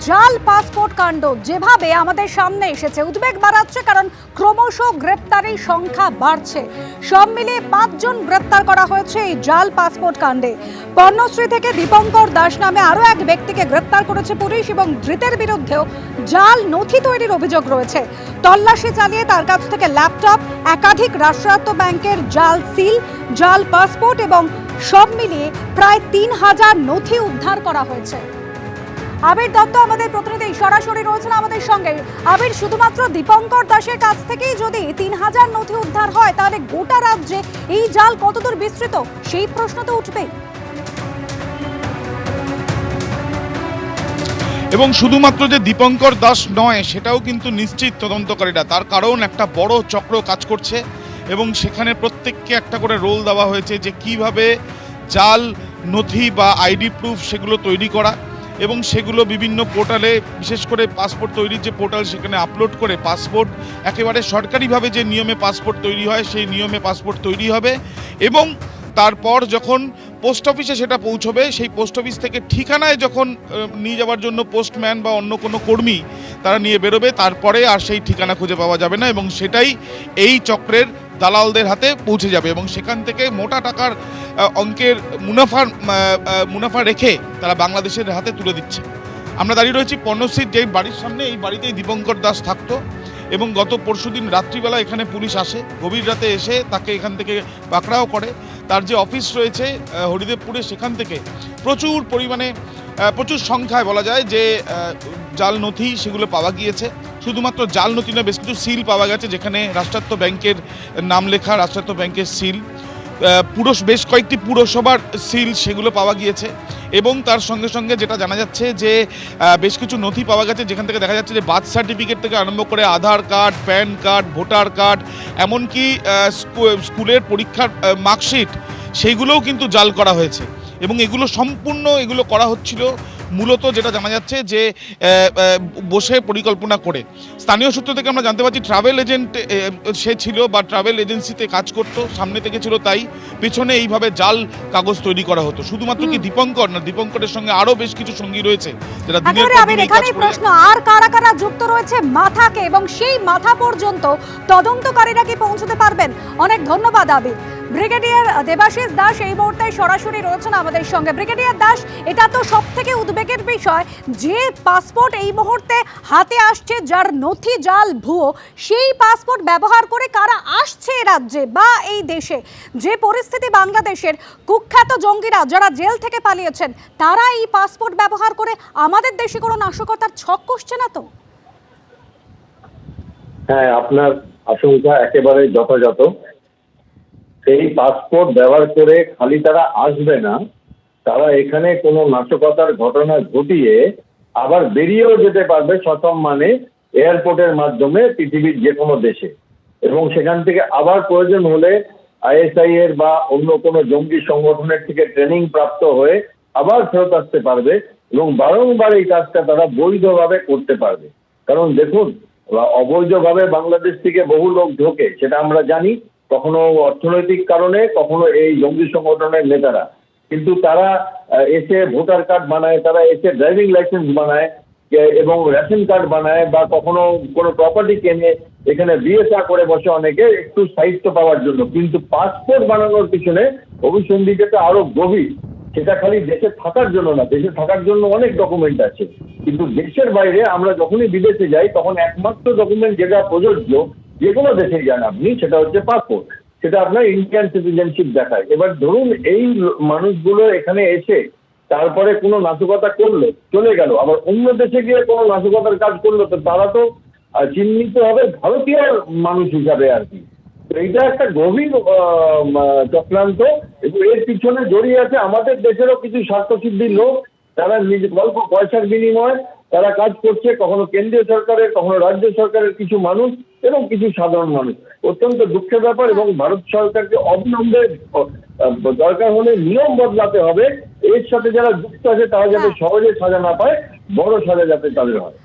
জাল পাসপোর্ট কাণ্ড যেভাবে আমাদের সামনে এসেছে উদ্বেগ বাড়াচ্ছে, কারণ ক্রমশ গ্রেপ্তারের সংখ্যা বাড়ছে। সব মিলিয়ে 5 জন গ্রেপ্তার করা হয়েছে এই জাল পাসপোর্ট কাণ্ডে। পর্ণশ্রী থেকে দীপঙ্কর দাস নামে আরও এক ব্যক্তিকে গ্রেপ্তার করেছে পুলিশ এবং ধৃতের বিরুদ্ধেও জাল নথি তৈরির অভিযোগ রয়েছে। তল্লাশি চালিয়ে তার কাছ থেকে ল্যাপটপ, একাধিক রাষ্ট্রায়ত্ত ব্যাংকের জাল সিল, জাল পাসপোর্ট এবং সব মিলিয়ে প্রায় 3000 নথি উদ্ধার করা হয়েছে। আবির দত্ত আমাদের প্রতিনিধি সরাসরি রয়েছেন আমাদের সঙ্গে। আবির, শুধুমাত্র দীপঙ্কর দাসের কাছ থেকেই যদি 3000 নথি উদ্ধার হয়, তাহলে গোটা রাজ্যে এই জাল কতদূর বিস্তৃত সেই প্রশ্ন তো উঠবেই। এবং শুধুমাত্র যে দীপঙ্কর দাস নয় সেটাও কিন্তু নিশ্চিত তদন্তকারীরা, তার কারণ একটা বড় চক্র কাজ করছে এবং সেখানে প্রত্যেককে একটা করে রোল দেওয়া হয়েছে যে কিভাবে জাল নথি বা আইডি প্রুফ সেগুলো তৈরি করা এবং সেগুলো বিভিন্ন পোর্টালে, বিশেষ করে পাসপোর্ট তৈরির যে পোর্টাল সেখানে আপলোড করে পাসপোর্ট একেবারে সরকারিভাবে যে নিয়মে পাসপোর্ট তৈরি হয় সেই নিয়মে পাসপোর্ট তৈরি হবে এবং তারপর যখন পোস্ট অফিসে সেটা পৌঁছবে, সেই পোস্ট অফিস থেকে ঠিকানায় যখন নিয়ে যাওয়ার জন্য পোস্টম্যান বা অন্য কোনো কর্মী তারা নিয়ে বেরোবে, তারপরে আর সেই ঠিকানা খুঁজে পাওয়া যাবে না এবং সেটাই এই চক্রের দালালদের হাতে পৌঁছে যাবে এবং সেখান থেকে মোটা টাকার অঙ্কের মুনাফা রেখে তারা বাংলাদেশের হাতে তুলে দিচ্ছে। আমরা দাঁড়িয়ে রয়েছি পর্ণশ্রীর যে বাড়ির সামনে, এই বাড়িতেই দীপঙ্কর দাস থাকতো এবং গত পরশুদিন রাত্রিবেলা এখানে পুলিশ আসে, গভীর রাতে এসে তাকে এখান থেকে পাকড়াও করে। তার যে অফিস রয়েছে হরিদেবপুরে, সেখান থেকে প্রচুর পরিমাণে, প্রচুর সংখ্যায় বলা যায় যে জাল নথি সেগুলো পাওয়া গিয়েছে। শুধুমাত্র জাল নথি না, বেশ কিছু সিল পাওয়া গেছে যেখানে রাষ্ট্রায়ত্ত ব্যাংকের নাম লেখা, রাষ্ট্রায়ত্ত ব্যাংকের সিল, বেশ কয়েকটি পুরসভার সিল সেগুলো পাওয়া গিয়েছে এবং তার সঙ্গে সঙ্গে যেটা জানা যাচ্ছে যে বেশ কিছু নথি পাওয়া গেছে যেখান থেকে দেখা যাচ্ছে যে বার্থ সার্টিফিকেট থেকে আরম্ভ করে Aadhaar card, PAN card, voter card, এমনকি স্কুলের পরীক্ষার মার্কশিট সেইগুলোও কিন্তু জাল করা হয়েছে এবং এগুলো করা হচ্ছিল মূলত, যেটা জানা যাচ্ছে যে বসে পরিকল্পনা করে। স্থানীয় সূত্র থেকে আমরা জানতে পারছি ট্রাভেল এজেন্ট সে ছিল বা ট্রাভেল এজেন্সিতে কাজ করতো, সামনে থেকে ছিল, তাই পিছনে এইভাবে জাল কাগজ তৈরি করা হতো। শুধুমাত্র কি দীপঙ্কর না, দীপঙ্করের সঙ্গে আরো বেশ কিছু সঙ্গী রয়েছে যারা দিনের পর দিন এই কাজ করে। প্রশ্ন, আর কারা কারা যুক্ত রয়েছে মাথাকে, এবং সেই মাথা পর্যন্ত তদন্তকারীরা কি পৌঁছতে পারবেন? অনেক ধন্যবাদ আবির। ব্রিগেডিয়ার দেবাশিস দাস এই মুহূর্তে সরাসরি রয়েছেন আমাদের সঙ্গে। ব্রিগেডিয়ার দাস, এটা তো সব থেকে উদ্বেগের বিষয় যে পাসপোর্ট এই মুহূর্তে হাতে আসছে, যার নথি জাল, ভুয়ো, সেই পাসপোর্ট ব্যবহার করে কারা আসছে রাজ্যে বা এই দেশে। যে পরিস্থিতি বাংলাদেশের, কুখ্যাত জঙ্গিরা যারা জেল থেকে পালিয়েছেন তারা এই পাসপোর্ট ব্যবহার করে আমাদের দেশে কোনো নাশকতার ছক কষছে না তো? হ্যাঁ, আপনার আশঙ্কা একেবারে যথাযথ। সেই পাসপোর্ট ব্যবহার করে খালি তারা আসবে না, তারা এখানে কোনো নাশকতার ঘটনা ঘটিয়ে আবার বেরিয়েও যেতে পারবে সসম্মানে এয়ারপোর্টের মাধ্যমে পৃথিবীর যে কোনো দেশে, এবং সেখান থেকে আবার প্রয়োজন হলে আইএসআই এর বা অন্য কোনো জঙ্গি সংগঠনের থেকে ট্রেনিং প্রাপ্ত হয়ে আবার ফেরত আসতে পারবে এবং বারংবার এই কাজটা তারা বৈধভাবে করতে পারবে। কারণ দেখুন, অবৈধভাবে বাংলাদেশ থেকে বহু লোক ঢোকে, সেটা আমরা জানি, কখনো অর্থনৈতিক কারণে, কখনো এই জঙ্গি সংগঠনের নেতারা, কিন্তু তারা এসে ভোটার কার্ড বানায়, তারা এসে ড্রাইভিং লাইসেন্স বানায় এবং রেশন কার্ড বানায়, বা কখনো কোনো প্রপার্টি কেনে এখানে বিয়ে চা করে বসে অনেকে একটু সাহিত্য পাওয়ার জন্য। কিন্তু পাসপোর্ট বানানোর পিছনে অভিসন্ধিটা আরো গভীর। সেটা খালি দেশে থাকার জন্য না, দেশে থাকার জন্য অনেক ডকুমেন্ট আছে, কিন্তু দেশের বাইরে আমরা যখনই বিদেশে যাই তখন একমাত্র ডকুমেন্ট যেটা প্রযোজ্য যে কোনো দেশে যান আপনি, সেটা হচ্ছে পাসপোর্ট। সেটা আপনার ইন্ডিয়ান সিটিজেনশিপ দেখায়। এবার ধরুন এই মানুষগুলো এখানে এসে তারপরে কোনো নাশকতা করলো, চলে গেল, আবার অন্য দেশে গিয়ে কোনো নাশকতার কাজ করলো, তো তারা তো চিহ্নিত হবে ভারতীয় মানুষ হিসাবে আর কি। তো এইটা একটা গভীর চক্রান্ত এবং এর পিছনে জড়িয়ে আছে আমাদের দেশেরও কিছু স্বার্থসিদ্ধির লোক। তারা অল্প পয়সার বিনিময়ে তারা কাজ করছে, কখনো কেন্দ্রীয় সরকারের, কখনো রাজ্য সরকারের কিছু মানুষ এবং কিছু সাধারণ মানুষ। অত্যন্ত দুঃখের ব্যাপার, এবং ভারত সরকারকে অবিলম্বে দরকার হলে নিয়ম বদলাতে হবে। এর সাথে যারা যুক্ত আছে তারা যাতে সহজে সাজা না পায়, বড় সাজা যাতে তাদের হয়।